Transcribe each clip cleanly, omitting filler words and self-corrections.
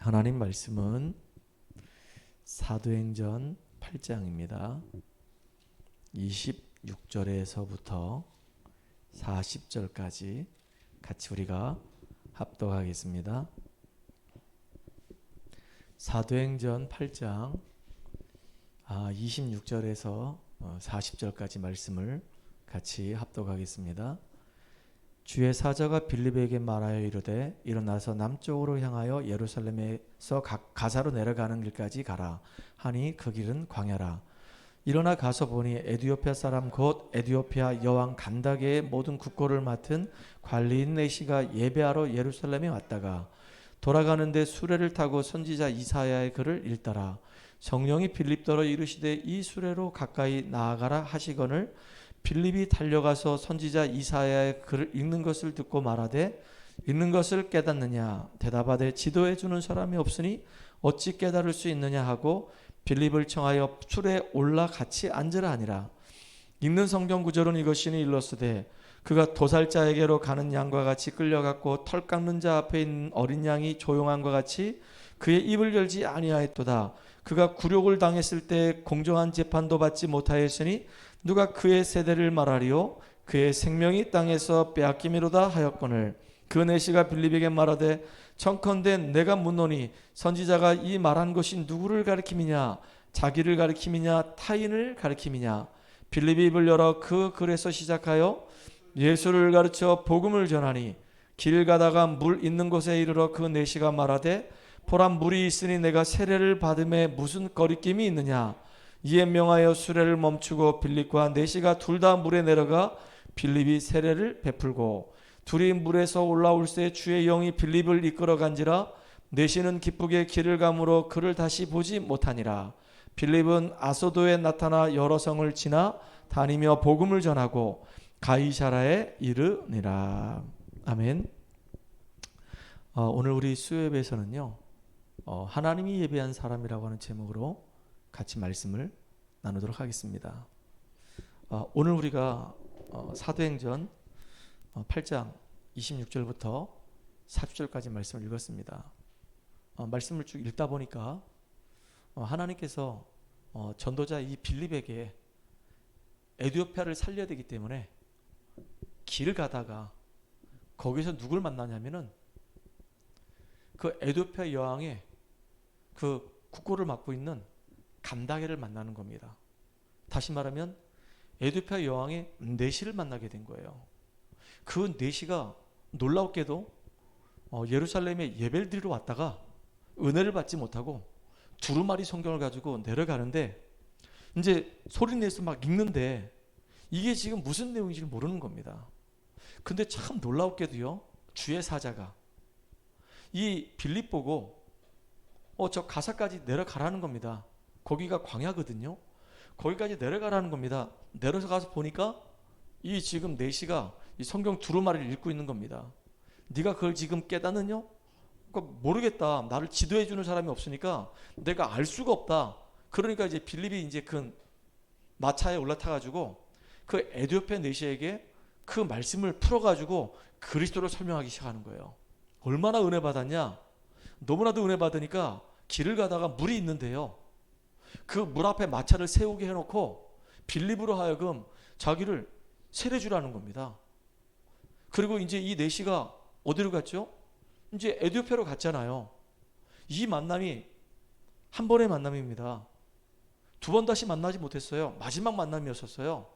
하나님 말씀은 사도행전 8장입니다. 26절에서부터 40절까지 같이 우리가 합독하겠습니다. 사도행전 8장 26절에서 40절까지 말씀을 같이 합독하겠습니다. 주의 사자가 빌립에게 말하여 이르되 일어나서 남쪽으로 향하여 예루살렘에서 가사로 내려가는 길까지 가라 하니 그 길은 광야라. 일어나 가서 보니 에디오피아 사람 곧 에디오피아 여왕 간다게의 모든 국고를 맡은 관리인 내시가 예배하러 예루살렘에 왔다가 돌아가는데 수레를 타고 선지자 이사야의 글을 읽더라. 성령이 빌립더러 이르시되 이 수레로 가까이 나아가라 하시거늘 빌립이 달려가서 선지자 이사야의 글을 읽는 것을 듣고 말하되 읽는 것을 깨닫느냐 대답하되 지도해 주는 사람이 없으니 어찌 깨달을 수 있느냐 하고 빌립을 청하여 수레에 올라 같이 앉으라 하니라. 읽는 성경 구절은 이것이니 일렀으되 그가 도살자에게로 가는 양과 같이 끌려갔고 털 깎는 자 앞에 있는 어린 양이 조용함과 같이 그의 입을 열지 아니하였도다. 그가 굴욕을 당했을 때 공정한 재판도 받지 못하였으니 누가 그의 세대를 말하리요. 그의 생명이 땅에서 빼앗기미로다 하였거늘 그 내시가 빌립에게 말하되 청컨대 내가 묻노니 선지자가 이 말한 것이 누구를 가리킴이냐 자기를 가리킴이냐 타인을 가리킴이냐. 빌립이 입을 열어 그 글에서 시작하여 예수를 가르쳐 복음을 전하니 길 가다가 물 있는 곳에 이르러 그 내시가 말하되 보라 물이 있으니 내가 세례를 받음에 무슨 거리낌이 있느냐. 이에 명하여 수레를 멈추고 빌립과 내시가 둘 다 물에 내려가 빌립이 세례를 베풀고 둘이 물에서 올라올 새 주의 영이 빌립을 이끌어 간지라. 내시는 기쁘게 길을 가므로 그를 다시 보지 못하니라. 빌립은 아소도에 나타나 여러 성을 지나 다니며 복음을 전하고 가이사라에 이르니라. 아멘. 오늘 우리 수요예배에서는요 하나님이 예배한 사람이라고 하는 제목으로 같이 말씀을 나누도록 하겠습니다. 오늘 우리가 사도행전 8장 26절부터 40절까지 말씀을 읽었습니다. 말씀을 쭉 읽다 보니까 하나님께서 전도자 이 빌립에게 에디오피아를 살려야 되기 때문에 길을 가다가 거기서 누굴 만나냐면은 그 에디오피아 여왕의 그 국고를 맡고 있는 간다게를 만나는 겁니다. 다시 말하면 에디오피아 여왕의 내시를 만나게 된 거예요. 그 내시가 놀랍게도 예루살렘에 예배를 드리러 왔다가 은혜를 받지 못하고 두루마리 성경을 가지고 내려가는데 이제 소리 내서 막 읽는데 이게 지금 무슨 내용인지 모르는 겁니다. 근데 참 놀랍게도요 주의 사자가 이 빌립 보고 저 가사까지 내려가라는 겁니다. 거기가 광야거든요. 거기까지 내려가라는 겁니다. 내려가서 보니까 이 지금 내시가 이 성경 두루마리를 읽고 있는 겁니다. 네가 그걸 지금 깨닫느냐? 그러니까 모르겠다. 나를 지도해 주는 사람이 없으니까 내가 알 수가 없다. 그러니까 이제 빌립이 이제 그 마차에 올라타 가지고 그 에디오피아 내시에게 그 말씀을 풀어 가지고 그리스도를 설명하기 시작하는 거예요. 얼마나 은혜 받았냐? 너무나도 은혜 받으니까 길을 가다가 물이 있는데요. 그 물 앞에 마차를 세우게 해놓고 빌립으로 하여금 자기를 세례 주라는 겁니다. 그리고 이제 이 내시가 어디로 갔죠? 이제 에디오피아로 갔잖아요. 이 만남이 한 번의 만남입니다. 두 번 다시 만나지 못했어요. 마지막 만남이었었어요.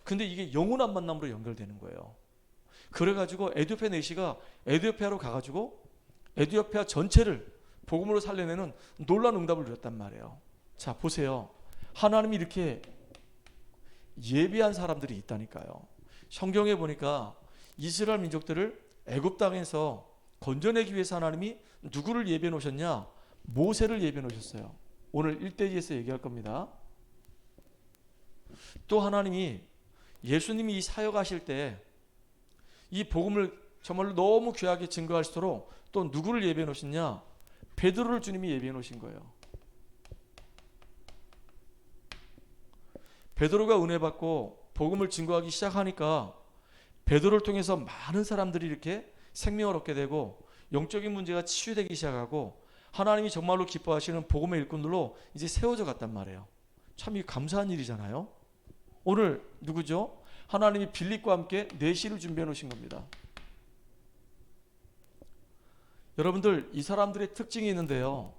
근데 이게 영원한 만남으로 연결되는 거예요. 그래가지고 에디오피아 내시가 에디오피아로 가가지고 에디오피아 전체를 복음으로 살려내는 놀라운 응답을 누렸단 말이에요. 자 보세요. 하나님이 이렇게 예비한 사람들이 있다니까요. 성경에 보니까 이스라엘 민족들을 애굽 땅에서 건져내기 위해서 하나님이 누구를 예비해 놓으셨냐? 모세를 예비해 놓으셨어요. 오늘 1대지에서 얘기할 겁니다. 또 하나님이 예수님이 이 사역하실 때 이 복음을 정말로 너무 귀하게 증거하시도록 또 누구를 예비해 놓으셨냐? 베드로를 주님이 예비해 놓으신 거예요. 베드로가 은혜 받고 복음을 증거하기 시작하니까 베드로를 통해서 많은 사람들이 이렇게 생명을 얻게 되고 영적인 문제가 치유되기 시작하고 하나님이 정말로 기뻐하시는 복음의 일꾼들로 이제 세워져 갔단 말이에요. 참 이 감사한 일이잖아요. 오늘 누구죠? 하나님이 빌립과 함께 내시를 준비해 놓으신 겁니다. 여러분들, 이 사람들의 특징이 있는데요.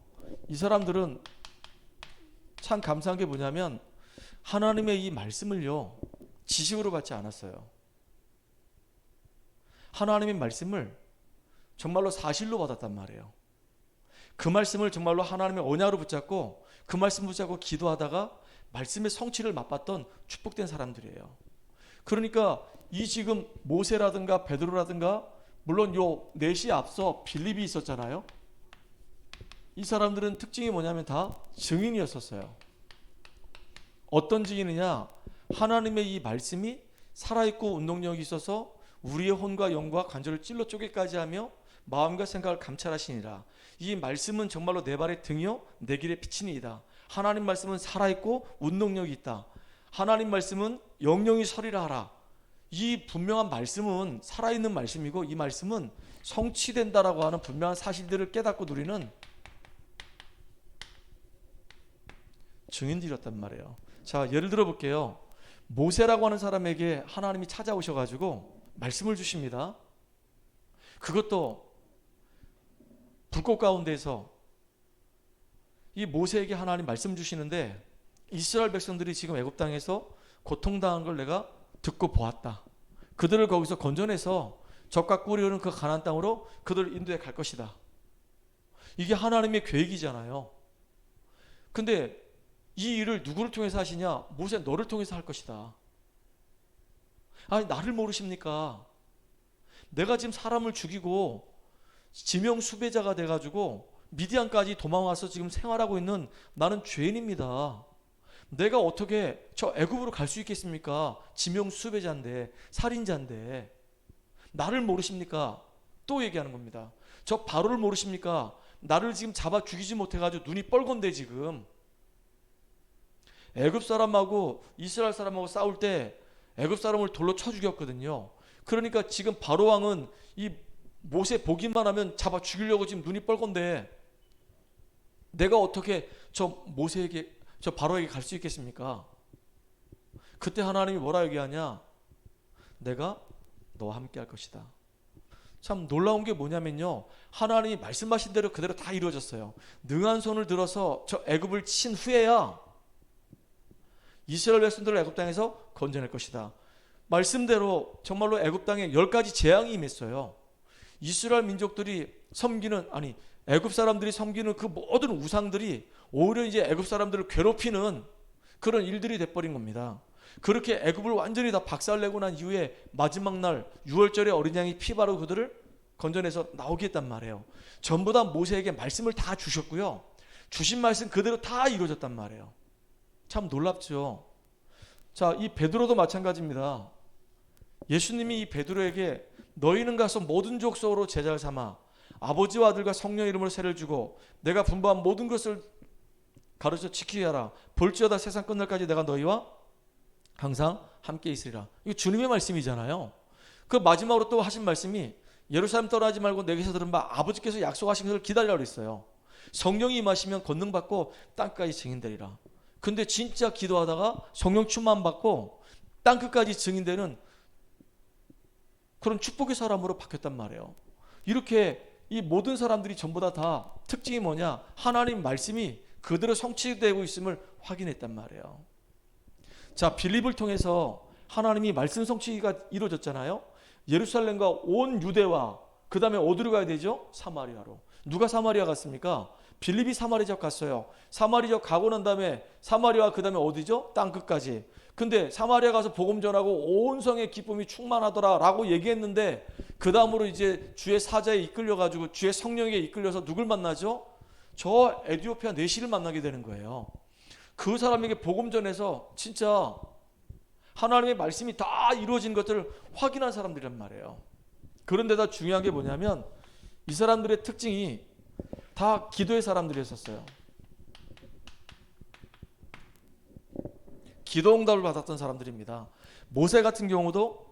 이 사람들은 참 감사한 게 뭐냐면 하나님의 이 말씀을요, 지식으로 받지 않았어요. 하나님의 말씀을 정말로 사실로 받았단 말이에요. 그 말씀을 정말로 하나님의 언약으로 붙잡고 그 말씀 붙잡고 기도하다가 말씀의 성취를 맛봤던 축복된 사람들이에요. 그러니까 이 지금 모세라든가 베드로라든가, 물론 요 넷이 앞서 빌립이 있었잖아요. 이 사람들은 특징이 뭐냐면 다 증인이었었어요. 어떤 증인이냐? 하나님의 이 말씀이 살아있고 운동력이 있어서 우리의 혼과 영과 관절을 찔러 쪼개까지 하며 마음과 생각을 감찰하시니라. 이 말씀은 정말로 내 발의 등이요 내 길의 빛이니이다. 하나님 말씀은 살아있고 운동력이 있다. 하나님 말씀은 영영이 서리라 하라. 이 분명한 말씀은 살아있는 말씀이고 이 말씀은 성취된다라고 하는 분명한 사실들을 깨닫고 누리는 증인들이었단 말이에요. 자, 예를 들어 볼게요. 모세라고 하는 사람에게 하나님이 찾아오셔가지고 말씀을 주십니다. 그것도 불꽃 가운데서 이 모세에게 하나님 말씀 주시는데, 이스라엘 백성들이 지금 애굽 땅에서 고통당한 걸 내가 듣고 보았다. 그들을 거기서 건져내서 적과 꿀이 흐르는 그 가나안 땅으로 그들을 인도해 갈 것이다. 이게 하나님의 계획이잖아요. 근데 이 일을 누구를 통해서 하시냐? 모세, 너를 통해서 할 것이다. 아니, 나를 모르십니까? 내가 지금 사람을 죽이고 지명 수배자가 돼가지고 미디안까지 도망와서 지금 생활하고 있는 나는 죄인입니다. 내가 어떻게 저 애굽으로 갈 수 있겠습니까? 지명 수배자인데, 살인자인데. 나를 모르십니까? 또 얘기하는 겁니다. 저 바로를 모르십니까? 나를 지금 잡아 죽이지 못해가지고 눈이 뻘건데 지금. 애굽 사람하고 이스라엘 사람하고 싸울 때 애굽 사람을 돌로 쳐 죽였거든요. 그러니까 지금 바로 왕은 이 모세 보기만 하면 잡아 죽이려고 지금 눈이 뻘건데 내가 어떻게 저 모세에게, 저 바로에게 갈 수 있겠습니까? 그때 하나님이 뭐라 얘기하냐? 내가 너와 함께 할 것이다. 참 놀라운 게 뭐냐면요, 하나님이 말씀하신 대로 그대로 다 이루어졌어요. 능한 손을 들어서 저 애굽을 친 후에야 이스라엘 백성들을 애굽 땅에서 건져낼 것이다. 말씀대로 정말로 애굽 땅에 10가지 재앙이 임했어요. 이스라엘 민족들이 섬기는, 아니 애굽 사람들이 섬기는 그 모든 우상들이 오히려 이제 애굽 사람들을 괴롭히는 그런 일들이 돼버린 겁니다. 그렇게 애굽을 완전히 다 박살내고 난 이후에 마지막 날 6월절에 어린 양이 피 바르고 그들을 건져내서 나오게 했단 말이에요. 전부 다 모세에게 말씀을 다 주셨고요, 주신 말씀 그대로 다 이루어졌단 말이에요. 참 놀랍죠. 자, 이 베드로도 마찬가지입니다. 예수님이 이 베드로에게 너희는 가서 모든 족속으로 제자를 삼아 아버지와 아들과 성령 이름으로 세를 주고 내가 분부한 모든 것을 가르쳐 지키게 하라. 볼지어다 세상 끝날까지 내가 너희와 항상 함께 있으리라. 이거 주님의 말씀이잖아요. 그 마지막으로 또 하신 말씀이 예루살렘 떠나지 말고 내게서 들은 바 아버지께서 약속하신 것을 기다리라고 했어요. 성령이 임하시면 권능 받고 땅까지 증인되리라. 근데 진짜 기도하다가 성령 충만 받고 땅끝까지 증인되는 그런 축복의 사람으로 바뀌었단 말이에요. 이렇게 이 모든 사람들이 전부 다 특징이 뭐냐? 하나님 말씀이 그대로 성취되고 있음을 확인했단 말이에요. 자, 빌립을 통해서 하나님이 말씀 성취가 이루어졌잖아요. 예루살렘과 온 유대와 그 다음에 어디로 가야 되죠? 사마리아로. 누가 사마리아 갔습니까? 빌립이 사마리아 지역 갔어요. 사마리아 지역 가고 난 다음에 사마리아 그 다음에 어디죠? 땅끝까지. 근데 사마리아 가서 복음 전하고 온 성의 기쁨이 충만하더라 라고 얘기했는데 그 다음으로 이제 주의 사자에 이끌려가지고 주의 성령에 이끌려서 누굴 만나죠? 저 에티오피아 내시를 만나게 되는 거예요. 그 사람에게 복음 전해서 진짜 하나님의 말씀이 다 이루어진 것들을 확인한 사람들이란 말이에요. 그런데다 중요한 게 뭐냐면 이 사람들의 특징이 다 기도의 사람들이었어요. 기도 응답을 받았던 사람들입니다. 모세 같은 경우도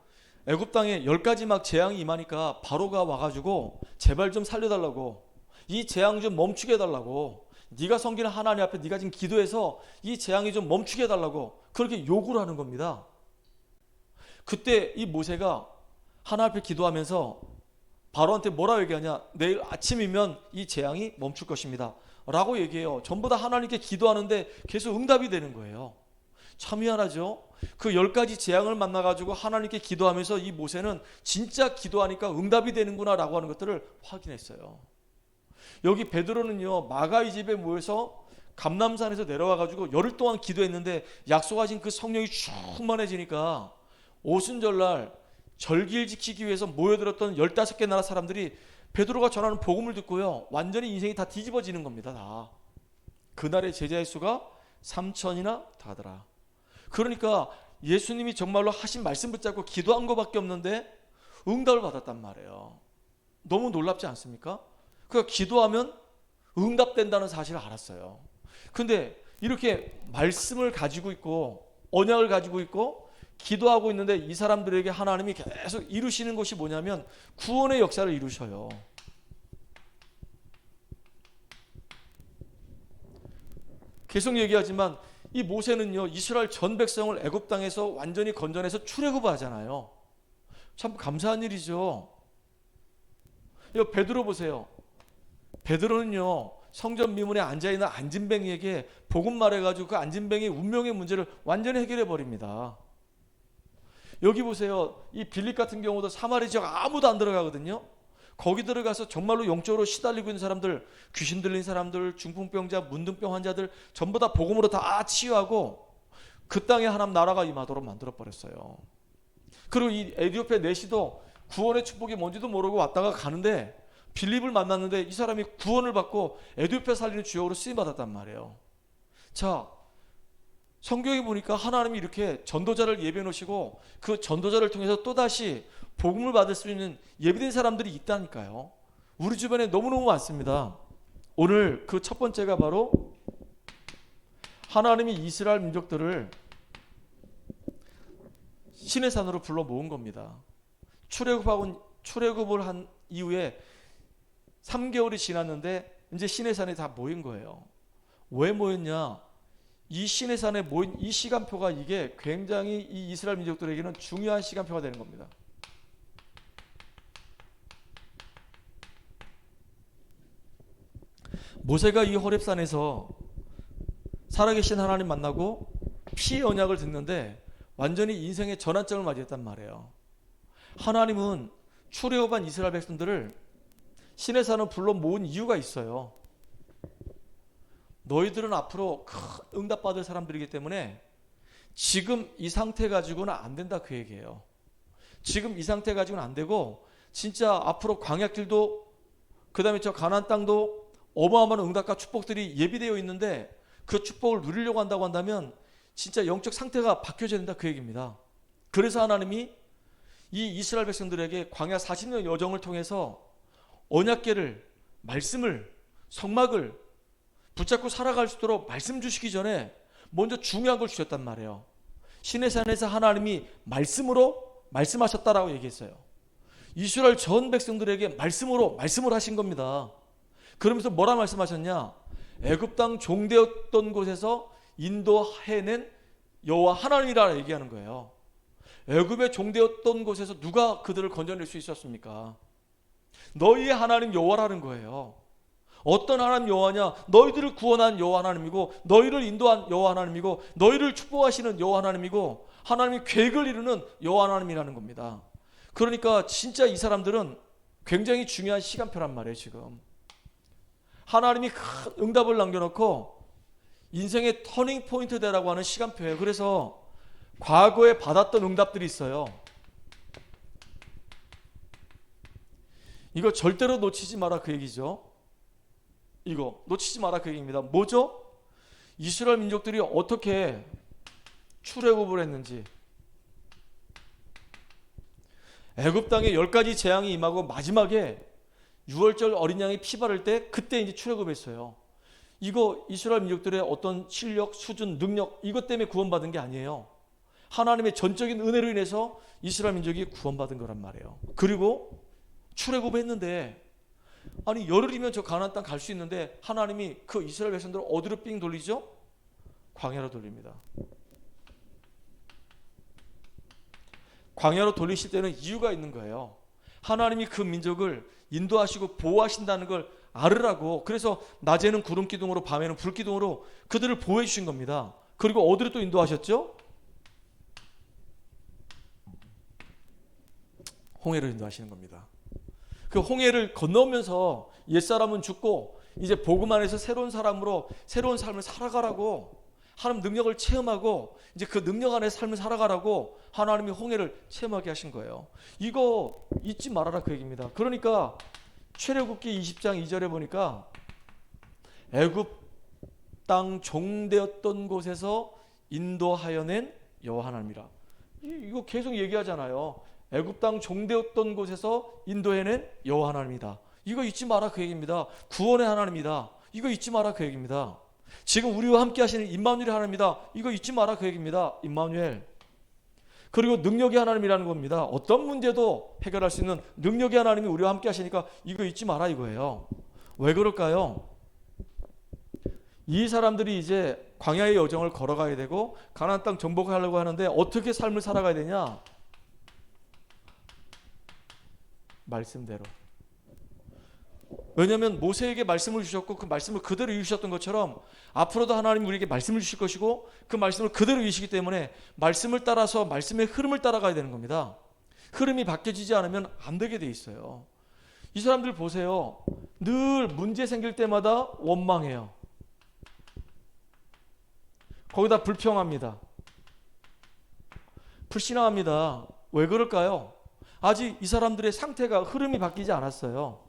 애굽 땅에 10가지 막 재앙이 임하니까 바로가 와가지고 제발 좀 살려달라고, 이 재앙 좀 멈추게 해달라고, 네가 섬기는 하나님 앞에 네가 지금 기도해서 이 재앙이 좀 멈추게 해달라고 그렇게 요구를 하는 겁니다. 그때 이 모세가 하나님 앞에 기도하면서 바로한테 뭐라고 얘기하냐, 내일 아침이면 이 재앙이 멈출 것입니다 라고 얘기해요. 전부 다 하나님께 기도하는데 계속 응답이 되는 거예요. 참 희한하죠. 그 10가지 재앙을 만나가지고 하나님께 기도하면서 이 모세는 진짜 기도하니까 응답이 되는구나 라고 하는 것들을 확인했어요. 여기 베드로는요, 마가의 집에 모여서 감람산에서 내려와가지고 열흘 동안 기도했는데 약속하신 그 성령이 충만해지니까 오순절날 절기를 지키기 위해서 모여들었던 15개 나라 사람들이 베드로가 전하는 복음을 듣고요, 완전히 인생이 다 뒤집어지는 겁니다. 다. 그날의 제자의 수가 3,000이나 다더라. 그러니까 예수님이 정말로 하신 말씀 붙잡고 기도한 것밖에 없는데 응답을 받았단 말이에요. 너무 놀랍지 않습니까? 그러니까 기도하면 응답된다는 사실을 알았어요. 근데 이렇게 말씀을 가지고 있고 언약을 가지고 있고 기도하고 있는데 이 사람들에게 하나님이 계속 이루시는 것이 뭐냐면 구원의 역사를 이루셔요. 계속 얘기하지만 이 모세는요, 이스라엘 전 백성을 애굽 땅에서 완전히 건져내서 출애굽하잖아요. 참 감사한 일이죠. 이거 베드로 보세요. 베드로는요, 성전 미문에 앉아있는 안진뱅이에게 복음 말해가지고 그 안진뱅이 운명의 문제를 완전히 해결해 버립니다. 여기 보세요. 이 빌립 같은 경우도 사마리 지역 아무도 안 들어가거든요. 거기 들어가서 정말로 영적으로 시달리고 있는 사람들, 귀신 들린 사람들, 중풍병자, 문둥병 환자들 전부 다 복음으로 다 치유하고 그 땅에 하나님 나라가 임하도록 만들어버렸어요. 그리고 이 에티오피아 내시도 구원의 축복이 뭔지도 모르고 왔다가 가는데 빌립을 만났는데 이 사람이 구원을 받고 에티오피아 살리는 주역으로 쓰임받았단 말이에요. 자, 성경에 보니까 하나님이 이렇게 전도자를 예비해 놓으시고 그 전도자를 통해서 또다시 복음을 받을 수 있는 예비된 사람들이 있다니까요. 우리 주변에 너무너무 많습니다. 오늘 그 첫 번째가 바로 하나님이 이스라엘 민족들을 시내산으로 불러 모은 겁니다. 출애굽을 한 이후에 3개월이 지났는데 이제 시내산에 다 모인 거예요. 왜 모였냐? 이 시내산에 모인 이 시간표가 이게 굉장히 이 이스라엘 민족들에게는 중요한 시간표가 되는 겁니다. 모세가 이 호렙산에서 살아계신 하나님 만나고 피의 언약을 듣는데 완전히 인생의 전환점을 맞이했단 말이에요. 하나님은 출애굽한 이스라엘 백성들을 시내산을 불러 모은 이유가 있어요. 너희들은 앞으로 큰 응답받을 사람들이기 때문에 지금 이 상태 가지고는 안 된다 그 얘기예요. 지금 이 상태 가지고는 안 되고 진짜 앞으로 광야길도 그 다음에 저 가나안 땅도 어마어마한 응답과 축복들이 예비되어 있는데 그 축복을 누리려고 한다고 한다면 진짜 영적 상태가 바뀌어져야 된다 그 얘기입니다. 그래서 하나님이 이 이스라엘 백성들에게 광야 40년 여정을 통해서 언약궤를, 말씀을, 성막을 붙잡고 살아갈 수 있도록 말씀 주시기 전에 먼저 중요한 걸 주셨단 말이에요. 시내산에서 하나님이 말씀으로 말씀하셨다라고 얘기했어요. 이스라엘 전 백성들에게 말씀으로 말씀을 하신 겁니다. 그러면서 뭐라 말씀하셨냐? 애굽 땅 종되었던 곳에서 인도해낸 여호와 하나님이라 얘기하는 거예요. 애굽의 종되었던 곳에서 누가 그들을 건져낼 수 있었습니까? 너희의 하나님 여호와라는 거예요. 어떤 하나님 여호와냐? 너희들을 구원한 여호와 하나님이고 너희를 인도한 여호와 하나님이고 너희를 축복하시는 여호와 하나님이고 하나님이 계획을 이루는 여호와 하나님이라는 겁니다. 그러니까 진짜 이 사람들은 굉장히 중요한 시간표란 말이에요. 지금 하나님이 큰 응답을 남겨놓고 인생의 터닝 포인트 되라고 하는 시간표예요. 그래서 과거에 받았던 응답들이 있어요. 이거 절대로 놓치지 마라 그 얘기죠. 이거 놓치지 마라 그 얘기입니다. 뭐죠? 이스라엘 민족들이 어떻게 출애굽을 했는지, 애굽 땅에 10가지 재앙이 임하고 마지막에 6월절 어린 양이 피 바를 때 그때 이제 출애굽했어요. 이거 이스라엘 민족들의 어떤 실력, 수준, 능력 이것 때문에 구원받은 게 아니에요. 하나님의 전적인 은혜로 인해서 이스라엘 민족이 구원받은 거란 말이에요. 그리고 출애굽했는데 아니 열흘이면 저 가나안 땅 갈 수 있는데 하나님이 그 이스라엘 백성들을 어디로 삥 돌리죠? 광야로 돌립니다. 광야로 돌리실 때는 이유가 있는 거예요. 하나님이 그 민족을 인도하시고 보호하신다는 걸 알으라고. 그래서 낮에는 구름 기둥으로 밤에는 불 기둥으로 그들을 보호해 주신 겁니다. 그리고 어디로 또 인도하셨죠? 홍해로 인도하시는 겁니다. 그 홍해를 건너면서 옛사람은 죽고 이제 복음 안에서 새로운 사람으로 새로운 삶을 살아가라고, 하나님 능력을 체험하고 이제 그 능력 안에 삶을 살아가라고 하나님이 홍해를 체험하게 하신 거예요. 이거 잊지 말아라 그 얘기입니다. 그러니까 출애굽기 20장 2절에 보니까 애굽 땅 종되었던 곳에서 인도하여 낸 여호와 하나님이라. 이거 계속 얘기하잖아요. 애굽 땅 종되었던 곳에서 인도해낸 여호와 하나님이다. 이거 잊지 마라 그 얘기입니다. 구원의 하나님이다. 이거 잊지 마라 그 얘기입니다. 지금 우리와 함께 하시는 임마누엘 하나님이다. 이거 잊지 마라 그 얘기입니다. 임마누엘. 그리고 능력의 하나님이라는 겁니다. 어떤 문제도 해결할 수 있는 능력의 하나님이 우리와 함께 하시니까 이거 잊지 마라 이거예요. 왜 그럴까요? 이 사람들이 이제 광야의 여정을 걸어가야 되고 가나안 땅 정복하려고 하는데 어떻게 삶을 살아가야 되냐? 말씀대로. 왜냐하면 모세에게 말씀을 주셨고 그 말씀을 그대로 이루셨던 것처럼 앞으로도 하나님이 우리에게 말씀을 주실 것이고 그 말씀을 그대로 이루시기 때문에 말씀을 따라서 말씀의 흐름을 따라가야 되는 겁니다. 흐름이 바뀌어지지 않으면 안 되게 돼 있어요. 이 사람들 보세요. 늘 문제 생길 때마다 원망해요. 거기다 불평합니다. 불신앙합니다. 왜 그럴까요? 아직 이 사람들의 상태가 흐름이 바뀌지 않았어요.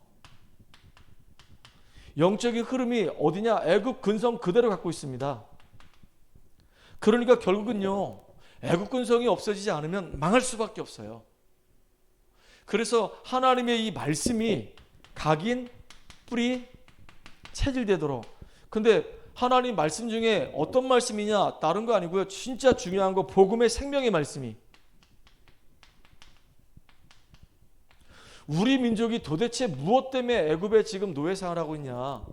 영적인 흐름이 어디냐? 애굽 근성 그대로 갖고 있습니다. 그러니까 결국은요, 애굽 근성이 없어지지 않으면 망할 수밖에 없어요. 그래서 하나님의 이 말씀이 각인, 뿌리, 체질되도록. 근데 하나님 말씀 중에 어떤 말씀이냐? 다른 거 아니고요. 진짜 중요한 거 복음의 생명의 말씀이. 우리 민족이 도대체 무엇 때문에 애굽에 지금 노예 생활을 하고 있냐?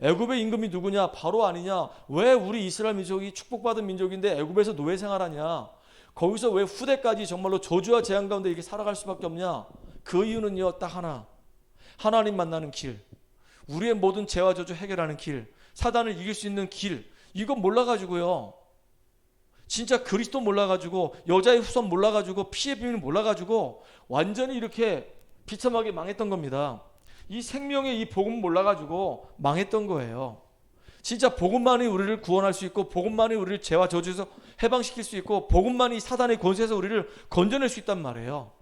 애굽의 임금이 누구냐? 바로 아니냐? 왜 우리 이스라엘 민족이 축복받은 민족인데 애굽에서 노예 생활하냐? 거기서 왜 후대까지 정말로 저주와 재앙 가운데 이렇게 살아갈 수밖에 없냐? 그 이유는요, 딱 하나. 하나님 만나는 길. 우리의 모든 죄와 저주 해결하는 길. 사단을 이길 수 있는 길. 이건 몰라가지고요. 진짜 그리스도 몰라가지고 여자의 후손 몰라가지고 피의 비밀 몰라가지고 완전히 이렇게 비참하게 망했던 겁니다. 이 생명의 이 복음 몰라가지고 망했던 거예요. 진짜 복음만이 우리를 구원할 수 있고 복음만이 우리를 죄와 저주에서 해방시킬 수 있고 복음만이 사단의 권세에서 우리를 건져낼 수 있단 말이에요.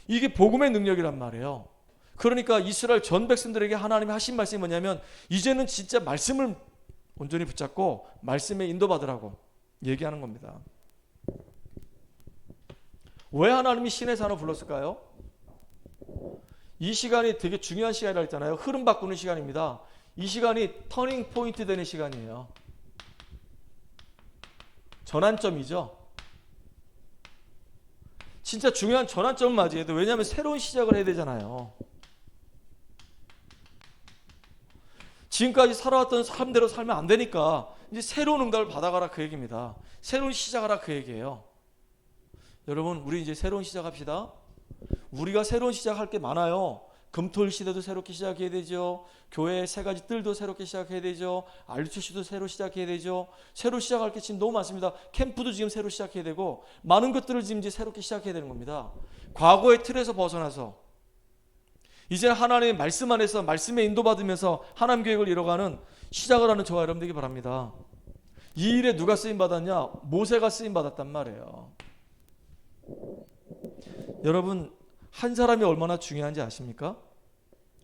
이게 복음의 능력이란 말이에요. 그러니까 이스라엘 전 백성들에게 하나님이 하신 말씀이 뭐냐면 이제는 진짜 말씀을 온전히 붙잡고 말씀에 인도받으라고 얘기하는 겁니다. 왜 하나님이 신의 산을 불렀을까요? 이 시간이 되게 중요한 시간이라고 했잖아요. 흐름 바꾸는 시간입니다. 이 시간이 터닝 포인트 되는 시간이에요. 전환점이죠. 진짜 중요한 전환점을 맞이해야 돼요. 왜냐하면 새로운 시작을 해야 되잖아요. 지금까지 살아왔던 삶대로 살면 안 되니까 이제 새로운 응답을 받아가라 그 얘기입니다. 새로운 시작하라 그 얘기예요. 여러분, 우리 이제 새로운 시작합시다. 우리가 새로운 시작할 게 많아요. 금토일 시대도 새롭게 시작해야 되죠. 교회의 세 가지 뜰도 새롭게 시작해야 되죠. 알루치시도 새로 시작해야 되죠. 새로 시작할 게 지금 너무 많습니다. 캠프도 지금 새로 시작해야 되고 많은 것들을 지금 이제 새롭게 시작해야 되는 겁니다. 과거의 틀에서 벗어나서 이제 하나님의 말씀 안에서 말씀에 인도받으면서 하나님 계획을 이뤄가는 시작을 하는 저와 여러분 되기 바랍니다. 이 일에 누가 쓰임받았냐? 모세가 쓰임받았단 말이에요. 여러분, 한 사람이 얼마나 중요한지 아십니까?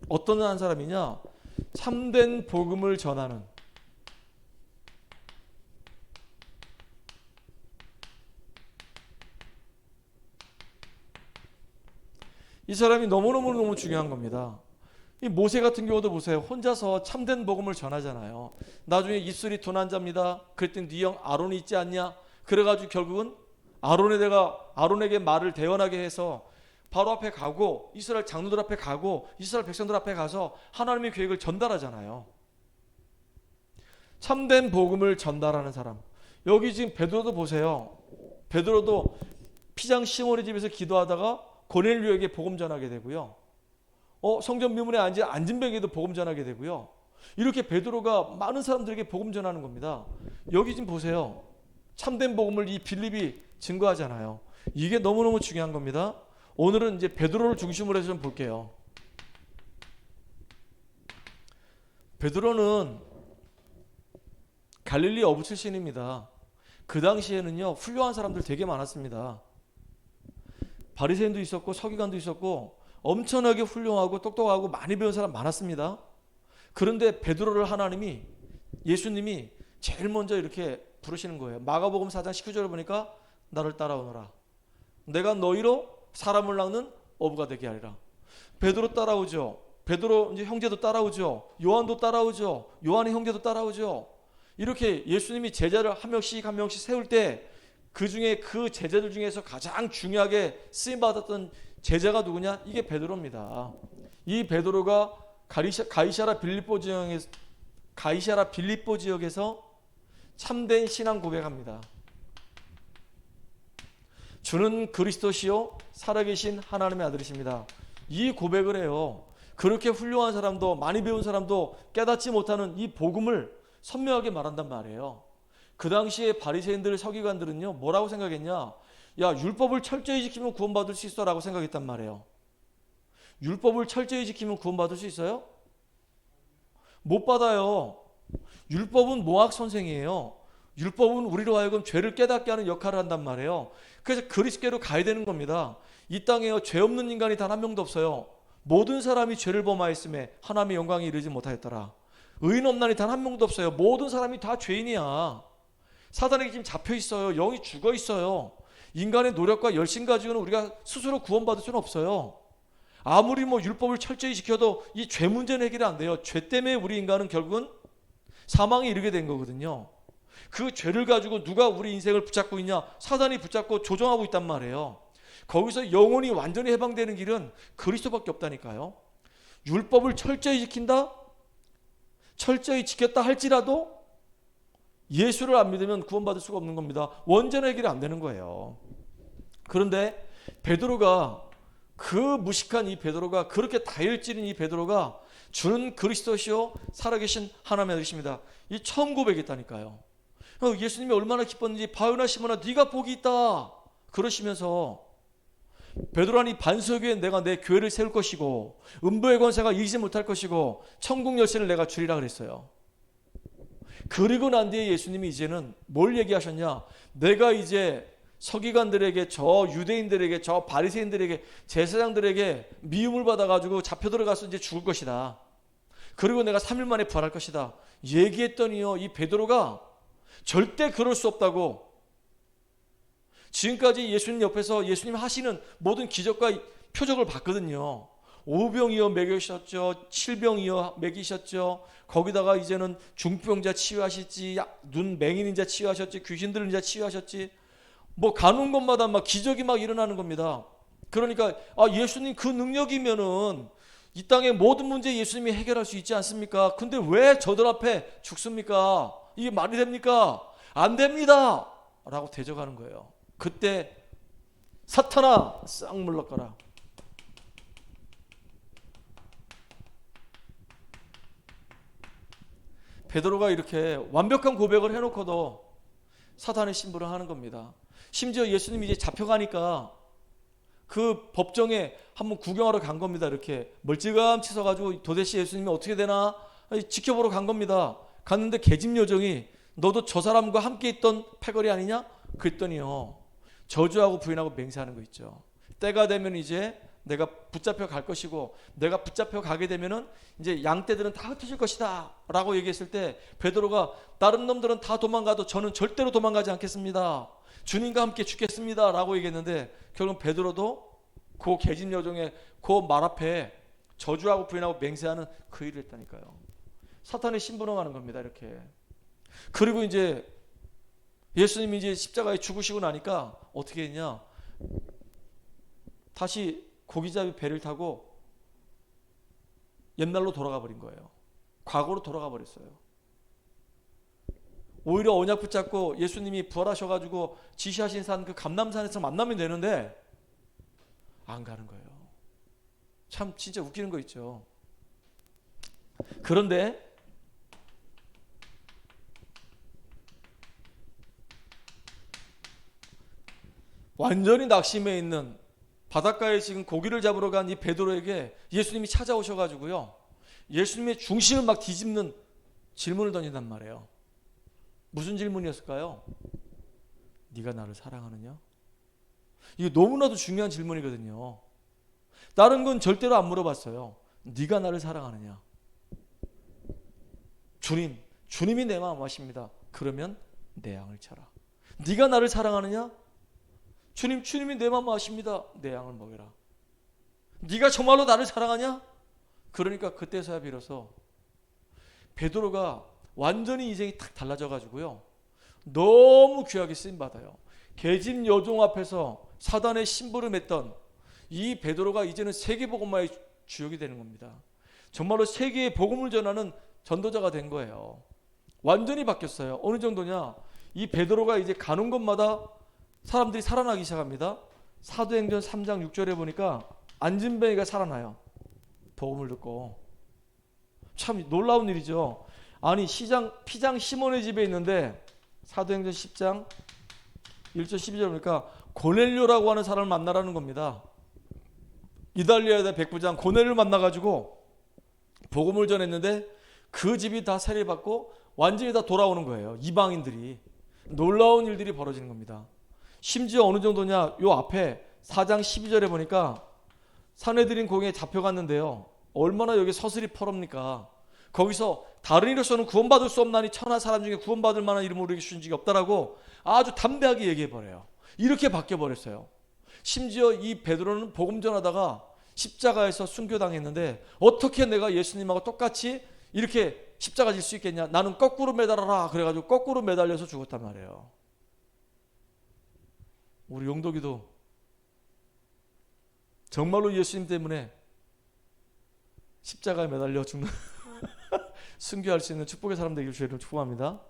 어떤 한 사람이냐? 참된 복음을 전하는, 이 사람이 너무너무 중요한 겁니다. 이 모세 같은 경우도 보세요. 혼자서 참된 복음을 전하잖아요. 나중에 입술이 둔한 자입니다. 그랬더니 네 형 아론이 있지 않냐? 그래가지고 결국은 아론에게 말을 대언하게 해서 바로 앞에 가고 이스라엘 장로들 앞에 가고 이스라엘 백성들 앞에 가서 하나님의 계획을 전달하잖아요. 참된 복음을 전달하는 사람. 여기 지금 베드로도 보세요. 베드로도 피장 시몬의 집에서 기도하다가 고넬료에게 복음 전하게 되고요. 성전 미문에 앉은 안진뱅에도 복음 전하게 되고요. 이렇게 베드로가 많은 사람들에게 복음 전하는 겁니다. 여기 지금 보세요. 참된 복음을 이 빌립이 증거하잖아요. 이게 너무너무 중요한 겁니다. 오늘은 이제 베드로를 중심으로 해서 좀 볼게요. 베드로는 갈릴리 어부 출신입니다. 그 당시에는요, 훌륭한 사람들 되게 많았습니다. 바리새인도 있었고 서기관도 있었고 엄청나게 훌륭하고 똑똑하고 많이 배운 사람 많았습니다. 그런데 베드로를 하나님이, 예수님이 제일 먼저 이렇게 부르시는 거예요. 마가복음 4장 19절을 보니까 나를 따라오너라. 내가 너희로 사람을 낚는 어부가 되게 하리라. 베드로 따라오죠. 베드로 이제 형제도 따라오죠. 요한도 따라오죠. 요한의 형제도 따라오죠. 이렇게 예수님이 제자를 한 명씩 한 명씩 세울 때 그 중에 그 제자들 중에서 가장 중요하게 쓰임 받았던 제자가 누구냐? 이게 베드로입니다. 이 베드로가 가이사라 빌립보 지역에서 참된 신앙 고백합니다. 주는 그리스도시요 살아계신 하나님의 아들이십니다. 이 고백을 해요. 그렇게 훌륭한 사람도 많이 배운 사람도 깨닫지 못하는 이 복음을 선명하게 말한단 말이에요. 그 당시에 바리새인들 서기관들은요, 뭐라고 생각했냐? 야, 율법을 철저히 지키면 구원받을 수 있어 라고 생각했단 말이에요. 율법을 철저히 지키면 구원받을 수 있어요? 못 받아요. 율법은 모학 선생이에요. 율법은 우리로 하여금 죄를 깨닫게 하는 역할을 한단 말이에요. 그래서 그리스도께로 가야 되는 겁니다. 이 땅에요, 죄 없는 인간이 단 한 명도 없어요. 모든 사람이 죄를 범하였음에 하나님의 영광에 이르지 못하였더라. 의인 없나니 단 한 명도 없어요. 모든 사람이 다 죄인이야. 사단에게 지금 잡혀 있어요. 영이 죽어 있어요. 인간의 노력과 열심 가지고는 우리가 스스로 구원받을 수는 없어요. 아무리 율법을 철저히 지켜도 이 죄 문제는 해결이 안 돼요. 죄 때문에 우리 인간은 결국은 사망에 이르게 된 거거든요. 그 죄를 가지고 누가 우리 인생을 붙잡고 있냐? 사단이 붙잡고 조종하고 있단 말이에요. 거기서 영혼이 완전히 해방되는 길은 그리스도밖에 없다니까요. 율법을 철저히 지킨다? 철저히 지켰다 할지라도 예수를 안 믿으면 구원받을 수가 없는 겁니다. 원전 해결이 안 되는 거예요. 그런데 베드로가, 그 무식한 이 베드로가, 그렇게 다혈질인 이 베드로가 주는 그리스도시요 살아계신 하나님의 아들이십니다. 이 처음 고백했다니까요. 예수님이 얼마나 기뻤는지, 바요나 시몬아 네가 복이 있다 그러시면서, 베드로라니 반석 위에 내가 내 교회를 세울 것이고 음부의 권세가 이기지 못할 것이고 천국 열쇠를 내가 주리라 그랬어요. 그리고 난 뒤에 예수님이 이제는 뭘 얘기하셨냐? 내가 이제 서기관들에게, 저 유대인들에게, 저 바리새인들에게, 제사장들에게 미움을 받아가지고 잡혀 들어가서 이제 죽을 것이다. 그리고 내가 3일 만에 부활할 것이다. 얘기했더니요, 이 베드로가 절대 그럴 수 없다고. 지금까지 예수님 옆에서 예수님 하시는 모든 기적과 표적을 봤거든요. 5병이어 먹이셨죠. 7병이어 먹이셨죠. 거기다가 이제는 중병자 치유하셨지, 눈 맹인인 자 치유하셨지, 귀신 들린 자 치유하셨지. 가는 곳마다 막 기적이 막 일어나는 겁니다. 그러니까 예수님 그 능력이면은 이 땅의 모든 문제 예수님이 해결할 수 있지 않습니까? 근데 왜 저들 앞에 죽습니까? 이게 말이 됩니까? 안 됩니다! 라고 대적하는 거예요. 그때 사탄아 싹 물러가라. 베드로가 이렇게 완벽한 고백을 해놓고도 사탄의 심부를 하는 겁니다. 심지어 예수님이 이제 잡혀가니까 그 법정에 한번 구경하러 간 겁니다. 이렇게 멀찌감치 서가지고 도대체 예수님이 어떻게 되나 지켜보러 간 겁니다. 갔는데 계집 요정이 너도 저 사람과 함께 있던 패거리 아니냐? 그랬더니요, 저주하고 부인하고 맹세하는 거 있죠. 때가 되면 이제 내가 붙잡혀 갈 것이고, 내가 붙잡혀 가게 되면은 이제 양떼들은 다 흩어질 것이다 라고 얘기했을 때 베드로가 다른 놈들은 다 도망가도 저는 절대로 도망가지 않겠습니다. 주님과 함께 죽겠습니다 라고 얘기했는데, 결국 베드로도 그 계집 여종의 그 말 앞에 저주하고 부인하고 맹세하는 그 일을 했다니까요. 사탄의 심부름하는 겁니다. 이렇게. 그리고 이제 예수님이 이제 십자가에 죽으시고 나니까 어떻게 했냐? 다시 고기잡이 배를 타고 옛날로 돌아가 버린 거예요. 과거로 돌아가 버렸어요. 오히려 언약 붙잡고 예수님이 부활하셔가지고 지시하신 산 그 감람산에서 만나면 되는데 안 가는 거예요. 참 진짜 웃기는 거 있죠. 그런데 완전히 낙심해 있는 바닷가에 지금 고기를 잡으러 간 이 베드로에게 예수님이 찾아오셔가지고요, 예수님의 중심을 막 뒤집는 질문을 던진단 말이에요. 무슨 질문이었을까요? 네가 나를 사랑하느냐? 이게 너무나도 중요한 질문이거든요. 다른 건 절대로 안 물어봤어요. 네가 나를 사랑하느냐? 주님이 내 마음 아십니다. 그러면 내 양을 쳐라. 네가 나를 사랑하느냐? 주님이 내 마음 아십니다. 내 양을 먹여라. 네가 정말로 나를 사랑하냐? 그러니까 그때서야 비로소 베드로가 완전히 인생이 탁 달라져 가지고요, 너무 귀하게 쓰임 받아요. 계집 여종 앞에서 사단의 심부름했던 이 베드로가 이제는 세계 복음화의 주역이 되는 겁니다. 정말로 세계에 복음을 전하는 전도자가 된 거예요. 완전히 바뀌었어요. 어느 정도냐? 이 베드로가 이제 가는 곳마다 사람들이 살아나기 시작합니다. 사도행전 3장 6절에 보니까 안진뱅이가 살아나요. 복음을 듣고. 참 놀라운 일이죠. 아니 피장 시몬의 집에 있는데 사도행전 10장 1절 12절 보니까 고넬료라고 하는 사람을 만나라는 겁니다. 이달리아의 백부장 고넬료를 만나가지고 복음을 전했는데 그 집이 다 세례받고 완전히 다 돌아오는 거예요. 이방인들이. 놀라운 일들이 벌어지는 겁니다. 심지어 어느 정도냐, 요 앞에 4장 12절에 보니까 산헤드린 공회에 잡혀갔는데요, 얼마나 여기 서슬이 퍼럽니까? 거기서 다른 이로서는 구원받을 수 없나니 천하 사람 중에 구원받을 만한 이름을 우리에게 주신 적이 없다라고 아주 담대하게 얘기해버려요. 이렇게 바뀌어버렸어요. 심지어 이 베드로는 복음 전하다가 십자가에서 순교당했는데 어떻게 내가 예수님하고 똑같이 이렇게 십자가 질 수 있겠냐? 나는 거꾸로 매달아라. 그래가지고 거꾸로 매달려서 죽었단 말이에요. 우리 용덕이도 정말로 예수님 때문에 십자가에 매달려 죽는 순교할 수 있는 축복의 사람 되기를 주의를 축복합니다.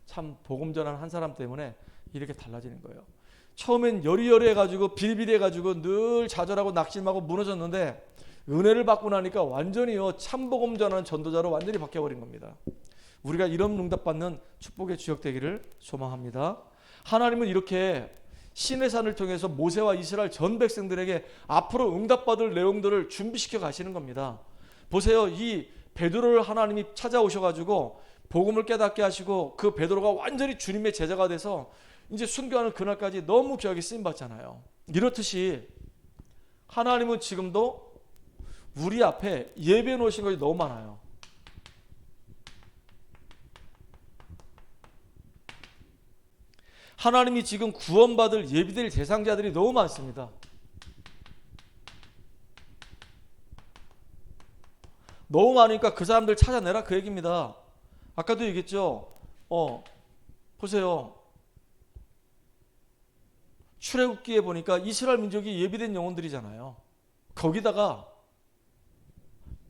참 복음 전하는 한 사람 때문에 이렇게 달라지는 거예요. 처음엔 여리여리해가지고 비리비리해가지고 늘 좌절하고 낙심하고 무너졌는데 은혜를 받고 나니까 완전히요, 참 복음 전하는 전도자로 완전히 바뀌어버린 겁니다. 우리가 이런 응답받는 축복의 주역 되기를 소망합니다. 하나님은 이렇게 시내산을 통해서 모세와 이스라엘 전 백성들에게 앞으로 응답받을 내용들을 준비시켜 가시는 겁니다. 보세요. 이 베드로를 하나님이 찾아오셔가지고 복음을 깨닫게 하시고 그 베드로가 완전히 주님의 제자가 돼서 이제 순교하는 그날까지 너무 귀하게 쓰임받잖아요. 이렇듯이 하나님은 지금도 우리 앞에 예배해 놓으신 것이 너무 많아요. 하나님이 지금 구원받을 예비될 대상자들이 너무 많습니다. 너무 많으니까 그 사람들 찾아내라 그 얘기입니다. 아까도 얘기했죠. 보세요. 출애굽기에 보니까 이스라엘 민족이 예비된 영혼들이잖아요. 거기다가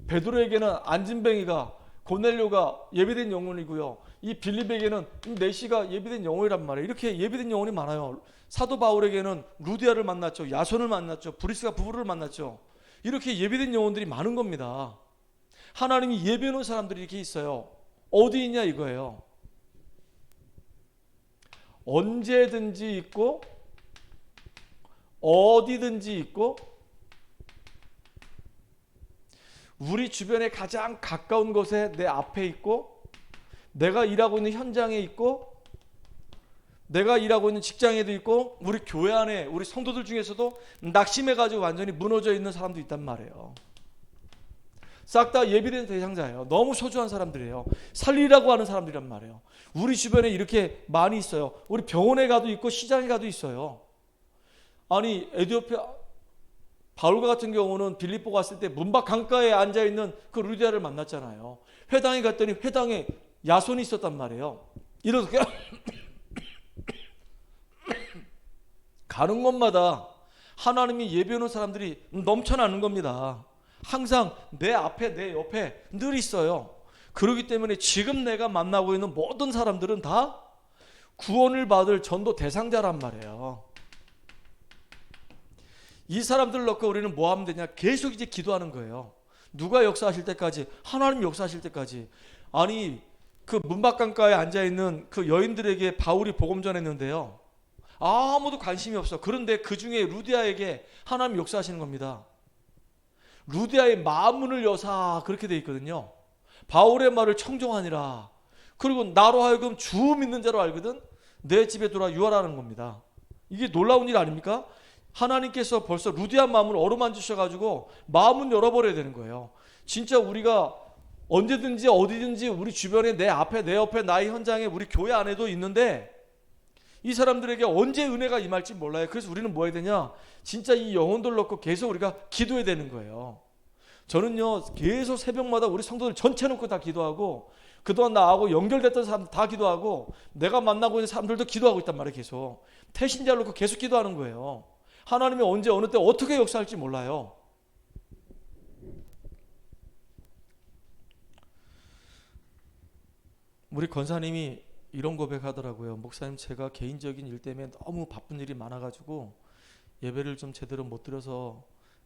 베드로에게는 안진뱅이가, 고넬료가 예비된 영혼이고요, 이 빌립에게는 네시가 예비된 영혼이란 말이에요. 이렇게 예비된 영혼이 많아요. 사도 바울에게는 루디아를 만났죠. 야손을 만났죠. 브리스가 부부를 만났죠. 이렇게 예비된 영혼들이 많은 겁니다. 하나님이 예배해 놓은 사람들이 이렇게 있어요. 어디 있냐 이거예요. 언제든지 있고 어디든지 있고 우리 주변에 가장 가까운 곳에 내 앞에 있고 내가 일하고 있는 현장에 있고 내가 일하고 있는 직장에도 있고 우리 교회 안에 우리 성도들 중에서도 낙심해가지고 완전히 무너져 있는 사람도 있단 말이에요. 싹 다 예비된 대상자예요. 너무 소중한 사람들이에요. 살리라고 하는 사람들이란 말이에요. 우리 주변에 이렇게 많이 있어요. 우리 병원에 가도 있고 시장에 가도 있어요. 아니 에티오피아 바울과 같은 경우는 빌립보 갔을 때 문밖 강가에 앉아있는 그 루디아를 만났잖아요. 회당에 갔더니 회당에 야손이 있었단 말이에요. 이렇게 가는 곳마다 하나님이 예배하는 사람들이 넘쳐나는 겁니다. 항상 내 앞에 내 옆에 늘 있어요. 그렇기 때문에 지금 내가 만나고 있는 모든 사람들은 다 구원을 받을 전도 대상자란 말이에요. 이 사람들을 놓고 우리는 뭐 하면 되냐? 계속 이제 기도하는 거예요. 누가 역사하실 때까지, 하나님 역사하실 때까지. 아니 그 문밖강가에 앉아있는 그 여인들에게 바울이 복음 전했는데요, 아무도 관심이 없어. 그런데 그 중에 루디아에게 하나님 역사하시는 겁니다. 루디아의 마음문을 여사, 그렇게 되어 있거든요. 바울의 말을 청종하니라. 그리고 나로 하여금 주 믿는 자로 알거든 내 집에 돌아 유하라는 겁니다. 이게 놀라운 일 아닙니까? 하나님께서 벌써 루디아 마음을 어루만지셔가지고 마음은 열어버려야 되는 거예요. 진짜 우리가 언제든지 어디든지 우리 주변에 내 앞에 내 옆에 나의 현장에 우리 교회 안에도 있는데 이 사람들에게 언제 은혜가 임할지 몰라요. 그래서 우리는 뭐 해야 되냐? 진짜 이 영혼들 놓고 계속 우리가 기도해야 되는 거예요. 저는요 계속 새벽마다 우리 성도들 전체 놓고 다 기도하고, 그동안 나하고 연결됐던 사람들 다 기도하고, 내가 만나고 있는 사람들도 기도하고 있단 말이에요. 계속 태신자를 놓고 계속 기도하는 거예요. 하나님이 언제 어느 때 어떻게 역사할지 몰라요. 우리 권사님이 이런 고백하더라고요. 목사님, 제가 개인적인 일 때문에 너무 바쁜 일이 많아가지고 예배를 좀 제대로 못 드려서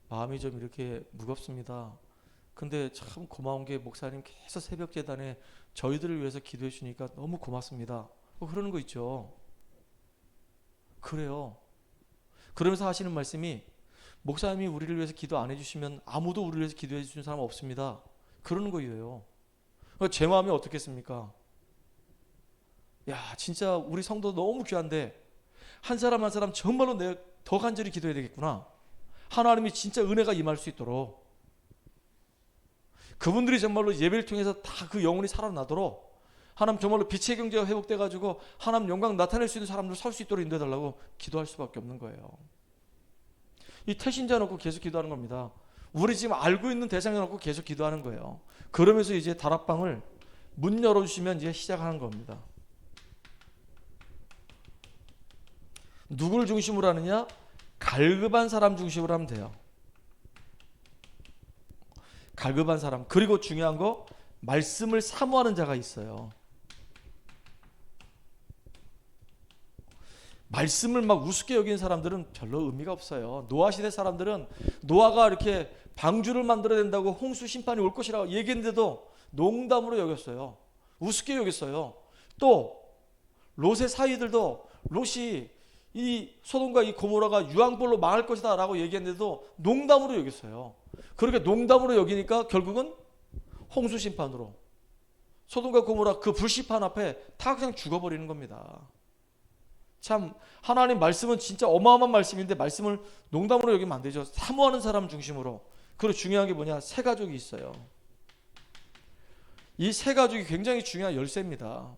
마음이 좀 이렇게 무겁습니다. 근데 참 고마운 게 목사님 계속 새벽 재단에 저희들을 위해서 기도해 주니까 너무 고맙습니다. 그러는 거 있죠. 그래요. 그러면서 하시는 말씀이, 목사님이 우리를 위해서 기도 안 해주시면 아무도 우리를 위해서 기도해 주는 사람 없습니다. 그러는 거예요. 제 마음이 어떻겠습니까? 야, 진짜 우리 성도 너무 귀한데 한 사람 한 사람 정말로 내가 더 간절히 기도해야 되겠구나. 하나님이 진짜 은혜가 임할 수 있도록, 그분들이 정말로 예배를 통해서 다 그 영혼이 살아나도록, 하나님 정말로 빛의 경제가 회복돼 가지고 하나님 영광 나타낼 수 있는 사람들 살 수 있도록 인도해 달라고 기도할 수밖에 없는 거예요. 이 태신자 놓고 계속 기도하는 겁니다. 우리 지금 알고 있는 대상자 놓고 계속 기도하는 거예요. 그러면서 이제 다락방을 문 열어주시면 이제 시작하는 겁니다. 누구를 중심으로 하느냐? 갈급한 사람 중심으로 하면 돼요. 갈급한 사람. 그리고 중요한 거, 말씀을 사모하는 자가 있어요. 말씀을 막 우습게 여기는 사람들은 별로 의미가 없어요. 노아 시대 사람들은 노아가 이렇게 방주를 만들어야 된다고 홍수 심판이 올 것이라고 얘기했는데도 농담으로 여겼어요. 우습게 여겼어요. 또 롯의 사위들도 롯이 이 소돔과 이 고모라가 유황불로 망할 것이다 라고 얘기했는데도 농담으로 여겼어요. 그렇게 농담으로 여기니까 결국은 홍수 심판으로 소돔과 고모라 그 불심판 앞에 다 그냥 죽어버리는 겁니다. 참 하나님 말씀은 진짜 어마어마한 말씀인데 말씀을 농담으로 여기면 안 되죠. 사모하는 사람 중심으로. 그리고 중요한 게 뭐냐? 새 가족이 있어요. 이 새 가족이 굉장히 중요한 열쇠입니다.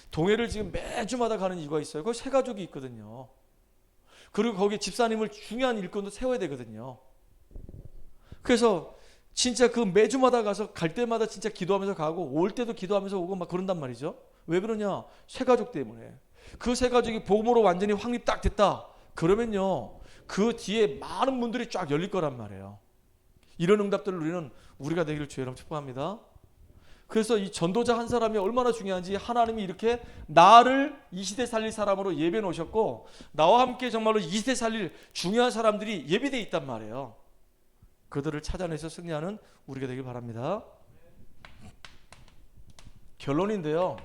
동해를 지금 매주마다 가는 이유가 있어요. 거기 새 가족이 있거든요. 그리고 거기 집사님을 중요한 일꾼도 세워야 되거든요. 그래서 진짜 그 매주마다 가서 갈 때마다 진짜 기도하면서 가고 올 때도 기도하면서 오고 막 그런단 말이죠. 왜 그러냐? 새 가족 때문에. 그 새 가족이 복음으로 완전히 확립 딱 됐다. 그러면요, 그 뒤에 많은 문들이 쫙 열릴 거란 말이에요. 이런 응답들을 우리가 되기를 주의 이름으로 축복합니다. 그래서 이 전도자 한 사람이 얼마나 중요한지, 하나님이 이렇게 나를 이 시대 살릴 사람으로 예배해 놓으셨고, 나와 함께 정말로 이 시대 살릴 중요한 사람들이 예배되어 있단 말이에요. 그들을 찾아내서 승리하는 우리가 되길 바랍니다. 결론인데요,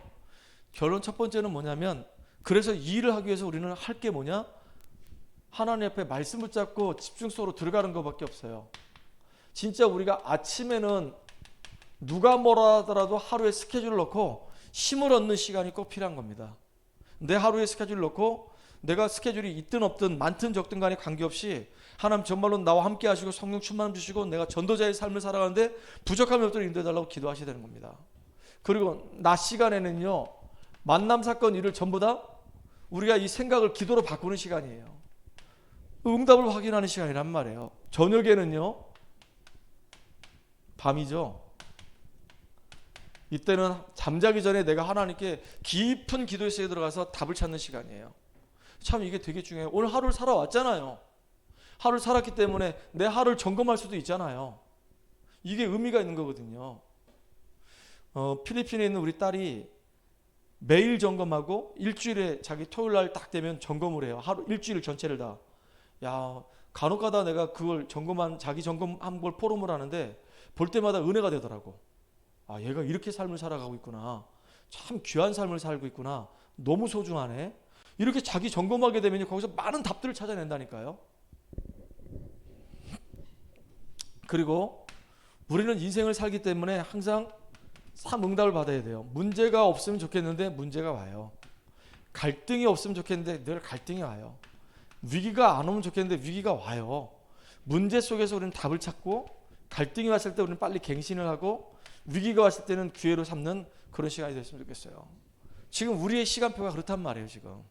결론 첫 번째는 뭐냐면, 그래서 이 일을 하기 위해서 우리는 할 게 뭐냐? 하나님 앞에 말씀 붙잡고 집중 속으로 들어가는 것밖에 없어요. 진짜 우리가 아침에는 누가 뭐라 하더라도 하루에 스케줄을 넣고 힘을 얻는 시간이 꼭 필요한 겁니다. 내 하루에 스케줄을 넣고 내가 스케줄이 있든 없든 많든 적든 간에 관계없이 하나님 정말로 나와 함께 하시고 성령 충만함 주시고 내가 전도자의 삶을 살아가는데 부족함이 없도록 인도해달라고 기도하셔야 되는 겁니다. 그리고 낮 시간에는요, 만남 사건 일을 전부 다 우리가 이 생각을 기도로 바꾸는 시간이에요. 응답을 확인하는 시간이란 말이에요. 저녁에는요, 밤이죠. 이때는 잠자기 전에 내가 하나님께 깊은 기도에 들어가서 답을 찾는 시간이에요. 참 이게 되게 중요해요. 오늘 하루를 살아왔잖아요. 하루를 살았기 때문에 내 하루를 점검할 수도 있잖아요. 이게 의미가 있는 거거든요. 필리핀에 있는 우리 딸이 매일 점검하고 일주일에 자기 토요일 날 딱 되면 점검을 해요. 하루 일주일 전체를 다. 야, 간혹가다 내가 그걸 자기 점검한 걸 포럼을 하는데 볼 때마다 은혜가 되더라고. 아, 얘가 이렇게 삶을 살아가고 있구나. 참 귀한 삶을 살고 있구나. 너무 소중하네. 이렇게 자기 점검하게 되면 거기서 많은 답들을 찾아낸다니까요. 그리고 우리는 인생을 살기 때문에 항상 3응답을 받아야 돼요. 문제가 없으면 좋겠는데 문제가 와요. 갈등이 없으면 좋겠는데 늘 갈등이 와요. 위기가 안 오면 좋겠는데 위기가 와요. 문제 속에서 우리는 답을 찾고, 갈등이 왔을 때 우리는 빨리 갱신을 하고, 위기가 왔을 때는 기회로 삼는 그런 시간이 됐으면 좋겠어요. 지금 우리의 시간표가 그렇단 말이에요. 지금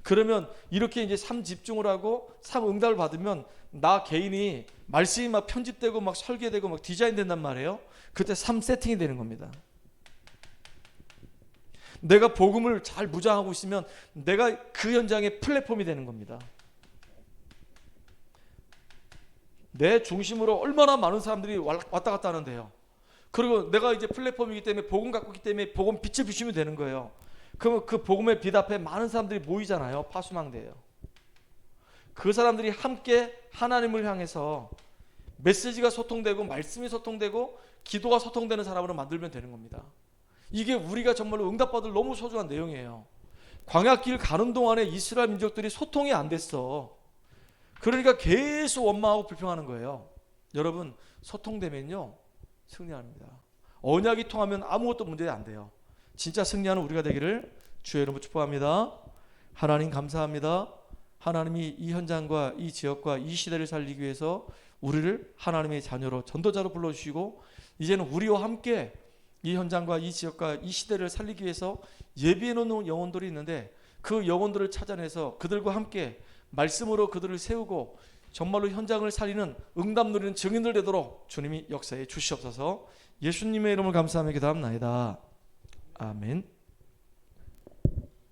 그러면 이렇게 이제 3집중을 하고 3응답을 받으면 나 개인이 말씀이 막 편집되고 막 설계되고 막 디자인 된단 말이에요. 그때 3세팅이 되는 겁니다. 내가 복음을 잘 무장하고 있으면 내가 그 현장의 플랫폼이 되는 겁니다. 내 중심으로 얼마나 많은 사람들이 왔다 갔다 하는데요. 그리고 내가 이제 플랫폼이기 때문에 복음 갖고 있기 때문에 복음 빛을 비추면 되는 거예요. 그러면 그 복음의 빛 앞에 많은 사람들이 모이잖아요. 파수망대예요. 그 사람들이 함께 하나님을 향해서 메시지가 소통되고 말씀이 소통되고 기도가 소통되는 사람으로 만들면 되는 겁니다. 이게 우리가 정말로 응답받을 너무 소중한 내용이에요. 광야길 가는 동안에 이스라엘 민족들이 소통이 안 됐어. 그러니까 계속 원망하고 불평하는 거예요. 여러분, 소통되면요 승리합니다. 언약이 통하면 아무것도 문제 안 돼요. 진짜 승리하는 우리가 되기를 주의 이름으로 축복합니다. 하나님 감사합니다. 하나님이 이 현장과 이 지역과 이 시대를 살리기 위해서 우리를 하나님의 자녀로 전도자로 불러주시고, 이제는 우리와 함께 이 현장과 이 지역과 이 시대를 살리기 위해서 예비해 놓은 영혼들이 있는데 그 영혼들을 찾아내서 그들과 함께 말씀으로 그들을 세우고 정말로 현장을 살리는 응답 누리는 증인들 되도록 주님이 역사해 주시옵소서. 예수님의 이름을 감사하며 기도합나이다. 아멘.